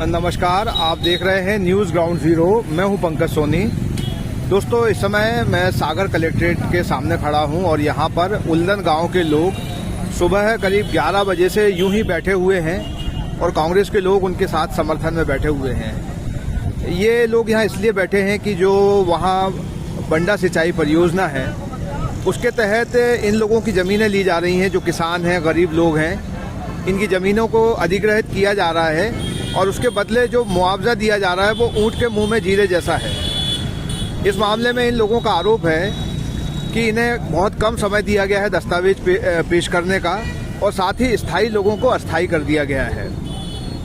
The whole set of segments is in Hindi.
नमस्कार, आप देख रहे हैं न्यूज़ ग्राउंड जीरो। मैं हूं पंकज सोनी। दोस्तों, इस समय मैं सागर कलेक्ट्रेट के सामने खड़ा हूं और यहां पर उल्लन गांव के लोग सुबह करीब 11 बजे से यूं ही बैठे हुए हैं और कांग्रेस के लोग उनके साथ समर्थन में बैठे हुए हैं। ये लोग यहां इसलिए बैठे हैं कि जो वहां बंडा सिंचाई परियोजना है उसके तहत इन लोगों की ज़मीनें ली जा रही हैं। जो किसान हैं, गरीब लोग हैं, इनकी ज़मीनों को अधिग्रहित किया जा रहा है और उसके बदले जो मुआवजा दिया जा रहा है वो ऊंट के मुंह में जीरे जैसा है। इस मामले में इन लोगों का आरोप है कि इन्हें बहुत कम समय दिया गया है दस्तावेज पेश करने का और साथ ही स्थायी लोगों को अस्थायी कर दिया गया है।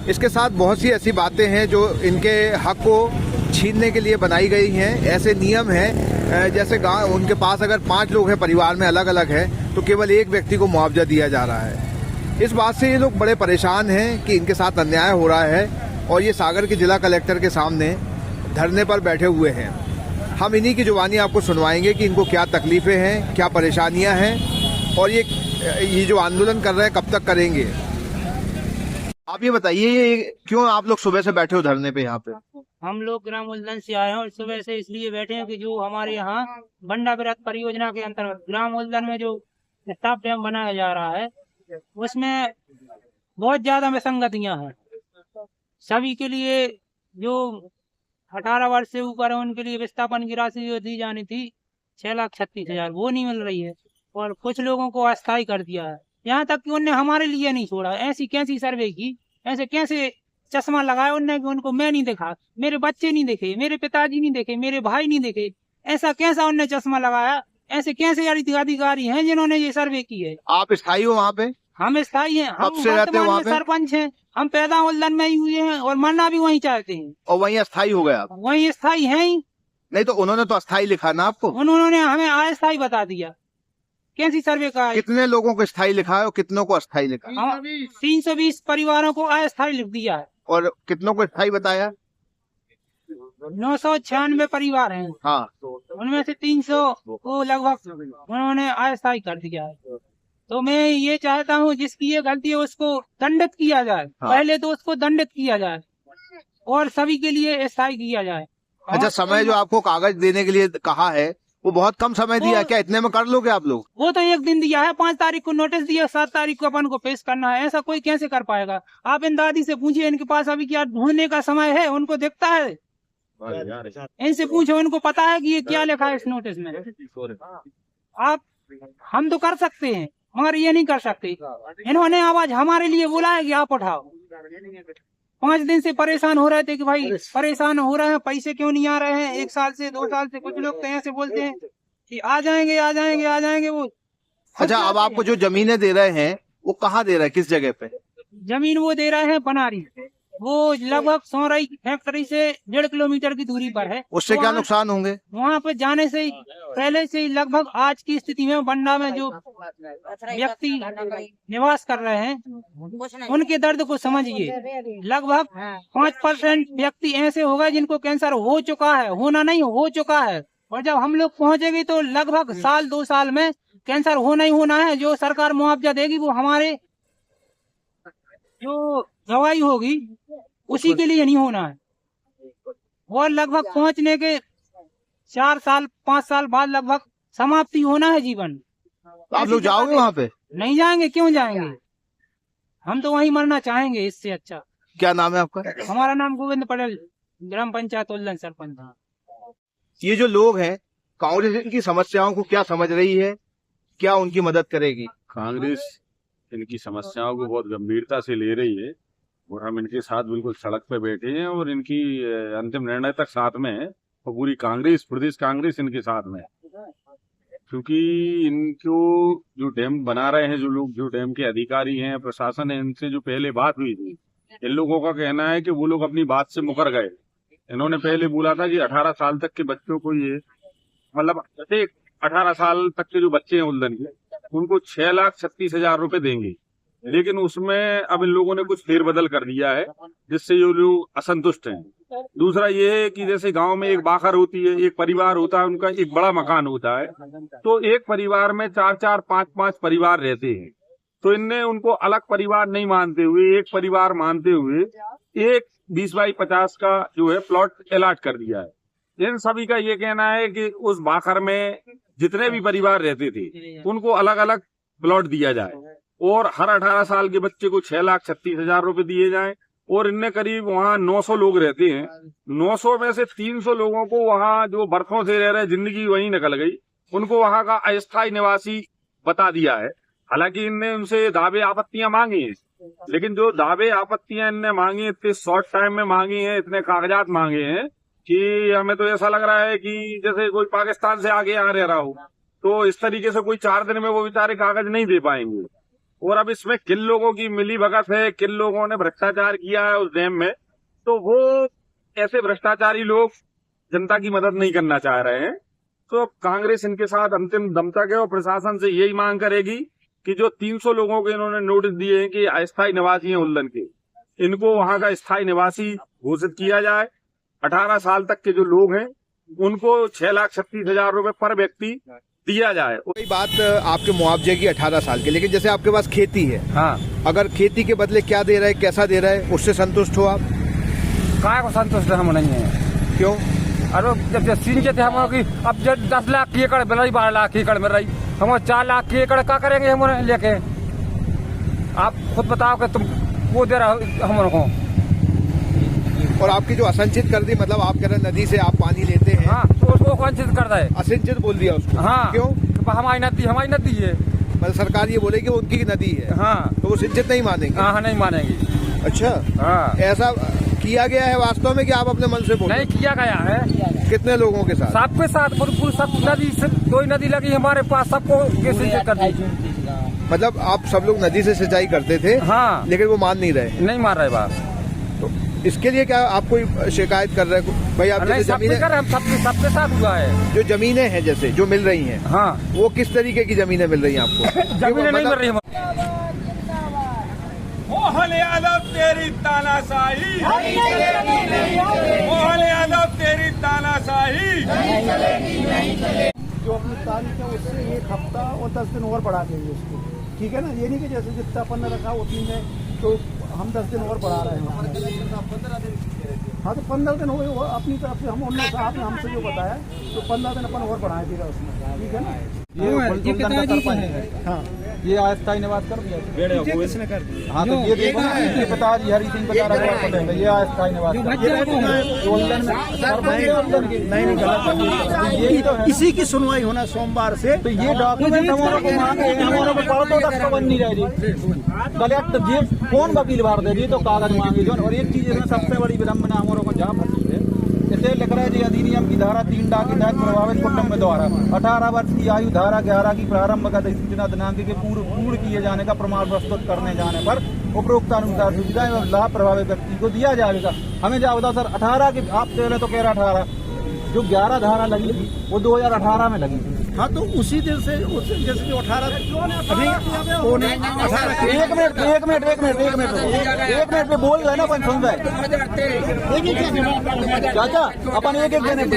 इसके साथ बहुत सी ऐसी बातें हैं जो इनके हक को छीनने के लिए बनाई गई हैं। ऐसे नियम हैं जैसे गांव उनके पास अगर 5 लोग हैं, परिवार में अलग अलग है, तो केवल एक व्यक्ति को मुआवजा दिया जा रहा है। इस बात से ये लोग बड़े परेशान हैं कि इनके साथ अन्याय हो रहा है और ये सागर के जिला कलेक्टर के सामने धरने पर बैठे हुए हैं। हम इन्हीं की जुबानी आपको सुनवाएंगे कि इनको क्या तकलीफें हैं, क्या परेशानियां हैं और ये जो आंदोलन कर रहे हैं कब तक करेंगे। आप ये बताइए, ये क्यों आप लोग सुबह से बैठे हो धरने पे यहाँ पे? हम लोग ग्राम उल्लन से आए हैं और सुबह से इसलिए बैठे हैं कि जो हमारे यहाँ बंडा विराट परियोजना के अंतर्गत ग्राम उल्लन में जो स्टाफ डैम बनाया जा रहा है उसमें बहुत ज्यादा विसंगतियां हैं। सभी के लिए जो 18 वर्ष से ऊपर है उनके लिए विस्थापन की राशि जो दी जानी थी 6,36,000 वो नहीं मिल रही है और कुछ लोगों को अस्थायी कर दिया है। यहाँ तक कि उनने हमारे लिए नहीं छोड़ा। ऐसी कैसी सर्वे की, ऐसे कैसे चश्मा लगाया उनने कि उनको मैं नहीं देखा, मेरे बच्चे नहीं देखे, मेरे पिताजी नहीं देखे, मेरे भाई नहीं देखे। ऐसा कैसा उनने चश्मा लगाया? ऐसे कैसे अधिकारी हैं जिन्होंने ये सर्वे की है? आप स्थायी हो वहाँ पे? हम स्थायी हैं। हम से रहते हो वहाँ पे? सरपंच हैं। हम पैदा उल्लन में ही हुए हैं और मरना भी वहीं चाहते हैं। और वहीं अस्थायी हो गए आप? वहीं स्थायी हैं ही नहीं तो उन्होंने तो अस्थायी लिखा ना आपको? उन्होंने हमें अस्थायी बता दिया। कैसी सर्वे का है? कितने लोगों को स्थायी लिखा है और कितनों को अस्थायी लिखा है? 320 परिवारों को अस्थायी लिख दिया है। और कितनों को स्थायी बताया? 996 परिवार हैं। हाँ, उनमें से 300 को लगभग उन्होंने अस्थायी कर दिया है। तो मैं ये चाहता हूँ जिसकी ये गलती है उसको दंडित किया जाए। हाँ। पहले तो उसको दंडित किया जाए और सभी के लिए स्थायी किया जाए। अच्छा, समय जो आपको कागज देने के लिए कहा है वो बहुत कम समय दिया है, क्या इतने में कर लोगे आप लोग? वो तो एक दिन दिया है, 5 तारीख को नोटिस दिया, 7 तारीख को अपन को पेश करना है। ऐसा कोई कैसे कर पाएगा? आप इन दादी से पूछिए, इनके पास अभी क्या ढूंढने का समय है? उनको दिखता है? इनसे पूछो, उनको पता है कि ये क्या लिखा है इस नोटिस में? हम तो कर सकते हैं मगर ये नहीं कर सकते। इन्होंने आवाज हमारे लिए बोला है कि आप उठाओ। 5 दिन से परेशान हो रहे थे कि भाई परेशान हो रहे हैं, पैसे क्यों नहीं आ रहे हैं? 1 साल से 2 साल से कुछ लोग तो ऐसे बोलते हैं कि आ जाएंगे आ जाएंगे आ जाएंगे। वो अच्छा, अब आपको जो जमीनें दे रहे हैं वो कहाँ दे रहे हैं, किस जगह पे? जमीन वो दे रहे हैं बनारी। वो लगभग सोराई फैक्ट्री से 1.5 किलोमीटर की दूरी पर है। उससे क्या नुकसान होंगे? वहाँ पे जाने से पहले से ही लगभग आज की स्थिति में बंडा में जो व्यक्ति निवास कर रहे हैं उनके दर्द को समझिए। लगभग 5% व्यक्ति ऐसे होगा जिनको कैंसर हो चुका है, होना नहीं हो चुका है। और जब हम लोग पहुँचेंगे तो लगभग 1-2 साल में कैंसर होना ही होना है। जो सरकार मुआवजा देगी वो हमारे जो दवाई होगी उसी के लिए नहीं होना है। और लगभग पहुंचने के 4 साल 5 साल बाद लगभग समाप्ति होना है जीवन। आप लोग जाओगे वहाँ पे? नहीं जाएंगे, क्यों जाएंगे? हम तो वहीं मरना चाहेंगे इससे अच्छा। क्या नाम है आपका? हमारा नाम गोविंद पटेल, ग्राम पंचायत उल्लन सरपंच। ये जो लोग हैं, कांग्रेस इनकी समस्याओं को क्या समझ रही है, क्या उनकी मदद करेगी? कांग्रेस इनकी समस्याओं को बहुत गंभीरता से ले रही है और हम इनके साथ बिल्कुल सड़क पे बैठे हैं और इनकी अंतिम निर्णय तक साथ में है और पूरी कांग्रेस, प्रदेश कांग्रेस इनके साथ में है। क्योंकि इनको जो डैम बना रहे हैं, जो लोग जो डैम के अधिकारी हैं, प्रशासन है, इनसे जो पहले बात हुई थी, इन लोगों का कहना है कि वो लोग अपनी बात से मुकर गए। इन्होंने पहले बोला था कि 18 साल तक के बच्चों को ये मतलब 18 साल तक के जो बच्चे हैं उल्लन के, उनको 6,36,000 रुपए देंगे। लेकिन उसमें अब इन लोगों ने कुछ फेरबदल कर दिया है जिससे जो लोग असंतुष्ट हैं। दूसरा ये है कि जैसे गांव में एक बाखर होती है, एक परिवार होता है, उनका एक बड़ा मकान होता है, तो एक परिवार में 4-4, 5-5 परिवार रहते हैं। तो इनने उनको अलग परिवार नहीं मानते हुए एक परिवार मानते हुए एक 20x50 का जो है प्लॉट अलॉट कर दिया है। इन सभी का ये कहना है कि उस भाखर में जितने भी परिवार रहते थे उनको अलग अलग प्लॉट दिया जाए और हर 18 साल के बच्चे को 6,36,000 रुपए दिए जाएं। और इनमें करीब वहाँ 900 लोग रहते हैं। 900 में से 300 लोगों को वहाँ जो बरसों से रह रहे, जिंदगी वहीं निकल गई, उनको वहाँ का अस्थायी निवासी बता दिया है। हालांकि इनने उनसे दावे आपत्तियां मांगी हैं, लेकिन जो दावे आपत्तियां इनने मांगी, इतने शॉर्ट टाइम में मांगी हैं, इतने कागजात मांगे हैं कि हमें तो ऐसा लग रहा है कि जैसे कोई पाकिस्तान से आगे आ रहा हो। तो इस तरीके से कोई 4 दिन में वो बेचारे कागज नहीं दे पाएंगे। और अब इसमें किन लोगों की मिली भगत है, किन लोगों ने भ्रष्टाचार किया है उस डैम में, तो वो ऐसे भ्रष्टाचारी लोग जनता की मदद नहीं करना चाह रहे हैं। तो कांग्रेस इनके साथ अंतिम दम तक है और प्रशासन से यही मांग करेगी कि जो 300 लोगों के इन्होंने नोटिस दिए हैं कि अस्थायी निवासी हैं उल्लन के, इनको वहां का स्थायी निवासी घोषित किया जाए। 18 साल तक के जो लोग हैं उनको 6,36,000 रुपए पर व्यक्ति दिया जाए। कोई बात आपके मुआवजे की 18 साल के, लेकिन जैसे आपके पास खेती है, हाँ, अगर खेती के बदले क्या दे रहा है, कैसा दे रहा है, उससे संतुष्ट हो आप? काय को संतुष्ट हम नहीं है। क्यों? अरे जब सिंचे थे हम की, अब जब 10 लाख की एकड़ मिल रही, 12 लाख की एकड़ मिल रही, हम 4 लाख की एकड़ क्या करेंगे हम लेके? आप खुद बताओ कि तुम वो दे रहा हम को। और आपकी जो असंचित कर दी, मतलब आप कह रहे हैं नदी से आप पानी लेते हैं। हाँ, तो उसको वंचित कर दे, असिंचित बोल दिया उसको। हाँ, क्यों? हमारी नदी है। मतलब सरकार ये बोलेगी वो उनकी नदी है। हाँ, तो वो सिंचित नहीं मानेंगे। हाँ, नहीं मानेंगे। अच्छा, हाँ, ऐसा किया गया है वास्तव में कि आप अपने मन से बोल? नहीं किया गया है। कितने लोगों के साथ? सबके साथ बिल्कुल सब नदी से, 2 नदी लगी हमारे पास, सबको सिंचित कर दी। मतलब आप सब लोग नदी से सिंचाई करते थे? हाँ, लेकिन वो मान नहीं रहे। नहीं मान रहे बात। तो इसके लिए क्या आप कोई शिकायत कर रहे हैं भाई? आप नहीं, जैसे सबके सबके साथ हुआ है। जो जमीनें हैं जैसे जो मिल रही हैं, हाँ, वो किस तरीके की जमीनें मिल रही हैं आपको? जमीनें नहीं मिल रही। मोहन यादव तेरी तानाशाही, मोहन यादव तेरी तानाशाही। जो अपनी तारीख है उससे 1 हफ्ता और 10 दिन और बढ़ा देंगे उसको, ठीक है ना? ये नहीं कि जैसे जितना अपन ने रखा उतनी में तो हम 10 दिन और बढ़ा रहे हैं। हाँ, तो 15 दिन हो गए अपनी तरफ से। हम उन्होंने साहब ने हमसे जो बताया तो 15 दिन अपन और बढ़ाए देगा उसमें, ठीक है ना? हाँ, ये अस्थायी निवास कर दिया। किसने कर दिया? हाँ, तो ये देखो ना, ये बता रही हरी सिंह बता रहा है ये अस्थायी निवास नहीं गलत, तो इसी की सुनवाई होना सोमवार से। तो ये डॉक्यूमेंट हमारे को मांगे, हमारे को पढ़ो तक खबर नहीं रह रही। कलेक्टर ये कौन वकील बार दे रही तो कागज मांगे जो। और एक चीज इसमें सबसे बड़ी विडम्बना हमारे को जहाँ फंसी है, इसे लिख रहा है जी अधिनियम की धारा 3 के तहत प्रभावित कुटुंब द्वारा 18 वर्ष की आयु धारा 11 की प्रारंभ का सूचना दिनांक के पूर्ण किए जाने का प्रमाण प्रस्तुत करने जाने पर उपरोक्त अनुसार सुविधाएं और लाभ प्रभावित व्यक्ति को दिया जाएगा। हमें क्या बताओ सर, 18 की आप पहले तो कह रहा 18, जो 11 धारा लगी थी वो 2018 में लगी थी। हाँ, तो उसी दिन से जैसे जो 18 अभी 18 एक मिनट पे बोल रहे ना अपन सुन रहे चाचा, अपन एक मिनट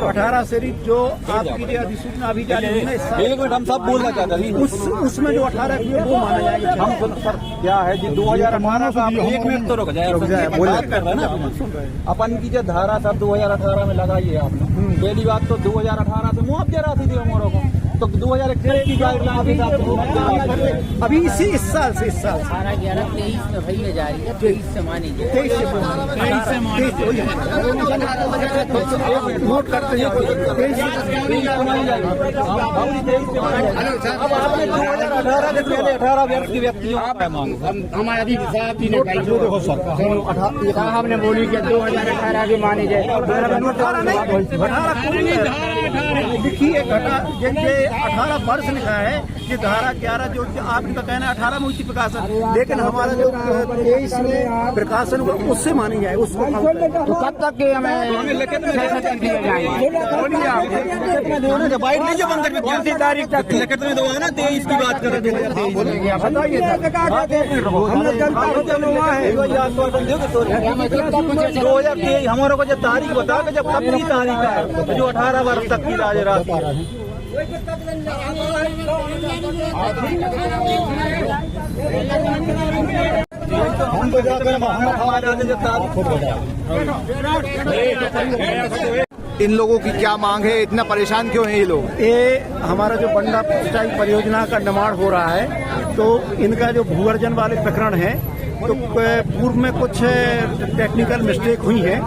18 से जो आपकी जो अधिसूचना अभी जारी हुई ना, 1 मिनट हम सब बोलना चाहते हैं। उसमें जो 18 की है वो माना जाएगा। हम सर क्या है जी 2018 का 1 मिनट तो रुक जाए बात कर रहे हैं ना अपन की जो धारा सब 2018 में लगाई है आपने। पहली बात तो 2018 से मुआवजा राशि दी हमारों को, तो 2021 की गाइडलाइन अभी इस साल से 18-11-23 में भई में जारी है, 23 से मानी जाए। 23 से नोट करते हैं। अब आपने 2018 के पहले 18 वर्ष की व्यक्तियों हमारी साहब ने बोली कि 2018 की मानी जाए। देखिए, 18 वर्ष लिखा है कि धारा 11 जो आपका कहना है 18 में हुई थी प्रकाशन, लेकिन हमारा जो 23 में प्रकाशन हुआ उससे मानी जाए उसको। तो कब तक के हमें तारीख तक लिखित में दो है ना 23 की बात कर रहे हमने जनता को जनवा है 2023 हमारे को जब तारीख बता के जब कब की तारीख है जो 18 वर्ष तक की राशि है। हम तो जाकर हम खवा जाते जब इन लोगों की क्या मांग है, इतना परेशान क्यों हैं ये लोग? ये हमारा जो बंडा सिंचाई परियोजना का निर्माण हो रहा है, तो इनका जो भूअर्जन वाले प्रकरण है, तो पूर्व में कुछ टेक्निकल मिस्टेक हुई है,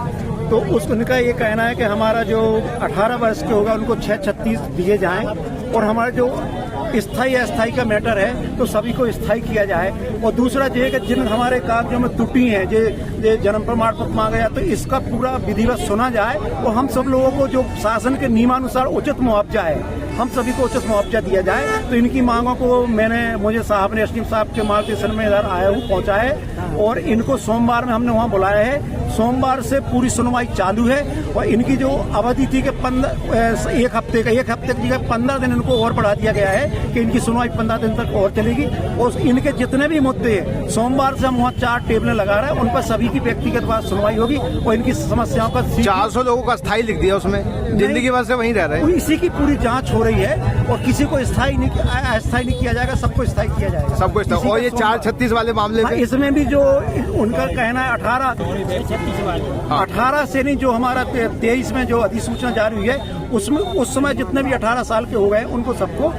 तो उसको इनका ये कहना है कि हमारा जो 18 वर्ष के होगा उनको 636 दिए जाएं, और हमारा जो स्थायी अस्थायी का मैटर है तो सभी को स्थायी किया जाए। और दूसरा ये है कि जिन हमारे कागजों में त्रुटि है, जो जन्म प्रमाण पत्र मांगा जाए, तो इसका पूरा विधिवत सुना जाए और हम सब लोगों को जो शासन के नियमानुसार उचित मुआवजा है, हम सभी को उचित मुआवजा दिया जाए। तो इनकी मांगों को मुझे साहब ने एसडीएम साहब के मार्गदर्शन में इधर आया हूँ, पहुँचा है, और इनको सोमवार में हमने वहाँ बुलाया है। सोमवार से पूरी सुनवाई चालू है, और इनकी जो अवधि थी कि एक हफ्ते की 15 दिन इनको और बढ़ा दिया गया है कि इनकी सुनवाई 15 दिन तक और चलेगी। और इनके जितने भी मुद्दे हैं, सोमवार से हम वहाँ 4 टेबलें लगा रहे हैं, उन पर सभी की व्यक्तिगत बात सुनवाई होगी और इनकी समस्याओं का 400 लोगों का स्थायी लिख दिया उसमें, जिंदगी भर से वहीं रह रहे हैं। इसी की पूरी जांच हो रही है और किसी को अस्थायी नहीं किया जाएगा, सबको स्थायी किया जाएगा, सबको स्थायी। और ये 436 वाले मामले में इसमें भी जो उनका कहना है 18 से नहीं, जो हमारा 23 में जो अधिसूचना जारी हुई है उसमें उस समय जितने भी 18 साल के हो गए उनको सबको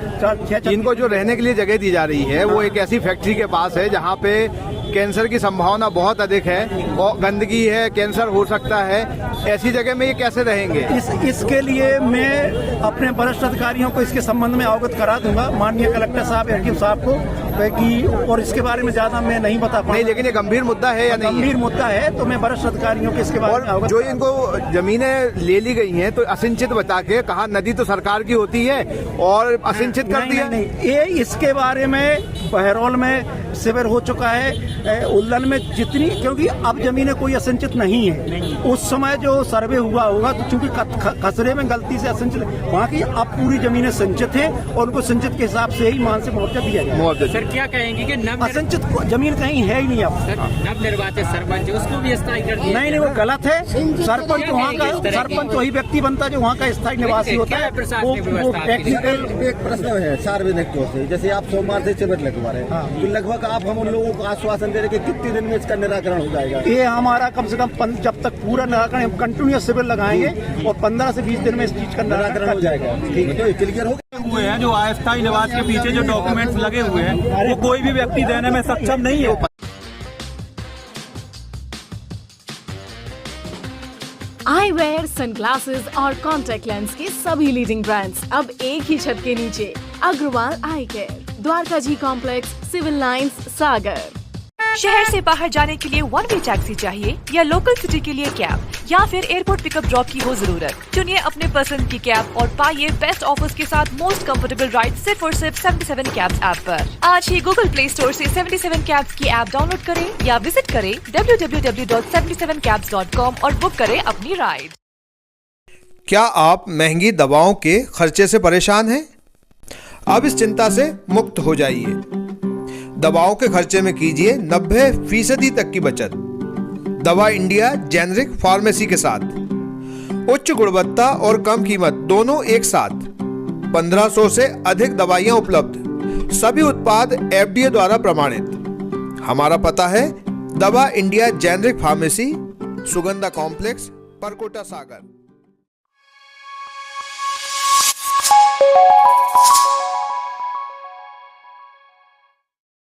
इनको जो रहने के लिए जगह दी जा रही है वो एक ऐसी फैक्ट्री के पास है जहाँ पे कैंसर की संभावना बहुत अधिक है और गंदगी है, कैंसर हो सकता है। ऐसी जगह में ये कैसे रहेंगे? इसके लिए मैं अपने वरिष्ठ अधिकारियों को इसके संबंध में अवगत करा दूंगा, माननीय कलेक्टर साहब, एसडीएम साहब को, और इसके बारे में ज्यादा मैं नहीं बता पाऊंगा। नहीं, लेकिन ये गंभीर मुद्दा है या नहीं? गंभीर मुद्दा है, तो मैं वरिष्ठ अधिकारियों के इसके बारे में अवगत। जो इनको जमीनें ले ली गई हैं तो असिंचित बता के कहा नदी तो सरकार की होती है और असिंचित कर दिया। नहीं, ये इसके बारे में बहरौल में शिविर हो चुका है, उल्लन में जितनी, क्योंकि अब जमीनें कोई असिंचित नहीं है। उस समय जो सर्वे हुआ होगा तो चूंकि खसरे में गलती से असिंचित, वहाँ की अब पूरी जमीनें संचित हैं और उनको संचित के हिसाब से ही मानसिक मुआवजा दिया जाए। सर क्या कहेंगे कि असिंचित जमीन कहीं है ही नहीं अब। नव निर्वाचित सरपंच उसको भी स्थायी कर दिया। नहीं, वो गलत है। सरपंच वहाँ का सरपंच वही व्यक्ति बनता है जो वहाँ का स्थायी निवासी होता है। वो टेक्निकल। एक प्रश्न है सार्वजनिक तौर से, जैसे आप सोमवार से शिविर लगवा रहे हैं, तो लगभग आप हम उन लोगों को आश्वासन दे रहे कि कितने दिन में इसका निराकरण हो जाएगा? ये हमारा कम से कम जब तक पूरा निराकरण, हम कंटिन्यूस शिविर लगाएंगे और 15 से 20 दिन में इस चीज का निराकरण हो जाएगा। ठीक है, तो क्लियर हो हुए हैं जो अस्थायी निवास के पीछे जो डॉक्यूमेंट्स लगे हुए हैं वो कोई भी व्यक्ति देने में सक्षम नहीं है। आईवेयर, सनग्लासेस और कॉन्टैक्ट लेंस के सभी लीडिंग ब्रांड्स अब एक ही छत के नीचे। अग्रवाल आई केयर, द्वारका जी कॉम्प्लेक्स, सिविल लाइंस, सागर। शहर से बाहर जाने के लिए वन वे टैक्सी चाहिए या लोकल सिटी के लिए कैब या फिर एयरपोर्ट पिकअप ड्रॉप की हो जरूरत? चुनिए अपने पसंद की कैब और पाइए बेस्ट ऑफर्स के साथ मोस्ट कंफर्टेबल राइड सिर्फ और सिर्फ 77 कैब्स ऐप पर। आज ही गूगल प्ले स्टोर से 77 कैब्स की ऐप डाउनलोड करें या विजिट करें www.77cabs.com और बुक करें अपनी राइड। क्या आप महंगी दवाओं के खर्चे से परेशान हैं? अब इस चिंता से मुक्त हो जाइए। दवाओं के खर्चे में कीजिए 90% तक की बचत। दवा इंडिया जेनेरिक फार्मेसी के साथ उच्च गुणवत्ता और कम कीमत दोनों एक साथ। 1500 से अधिक दवाइयां उपलब्ध, सभी उत्पाद FDA द्वारा प्रमाणित। हमारा पता है दवा India generic pharmacy, Sugandha complex, Parkota, सागर।